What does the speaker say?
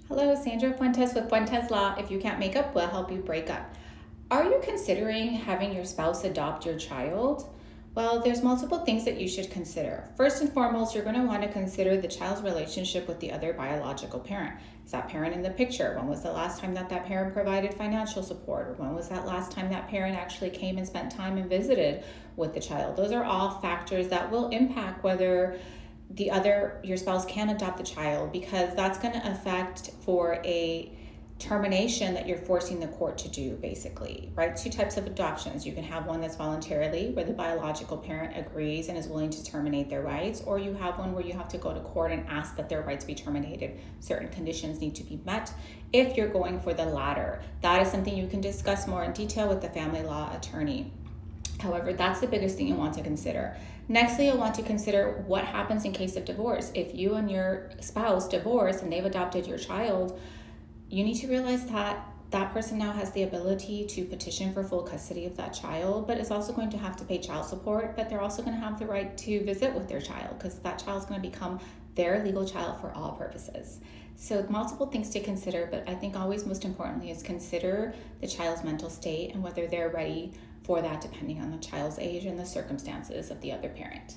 Hello, Sandra Fuentez with Fuentez Law. If you can't make up, we'll help you break up. Are you considering having your spouse adopt your child? Well, there's multiple things that you should consider. First and foremost, you're going to want to consider the child's relationship with the other biological parent. Is that parent in the picture? When was the last time that parent provided financial support? Or when was that last time that parent actually came and spent time and visited with the child? Those are all factors that will impact whether your spouse can adopt the child, because that's going to affect for a termination that you're forcing the court to do, basically, right? Two types of adoptions. You can have one that's voluntarily, where the biological parent agrees and is willing to terminate their rights, or you have one where you have to go to court and ask that their rights be terminated. Certain conditions need to be met. If you're going for the latter, that is something you can discuss more in detail with the family law attorney. However, that's the biggest thing you want to consider. Nextly, you'll want to consider what happens in case of divorce. If you and your spouse divorce and they've adopted your child, you need to realize that that person now has the ability to petition for full custody of that child, but is also going to have to pay child support, but they're also going to have the right to visit with their child, because that child's going to become their legal child for all purposes. So multiple things to consider, but I think always most importantly is consider the child's mental state and whether they're ready for that, depending on the child's age and the circumstances of the other parent.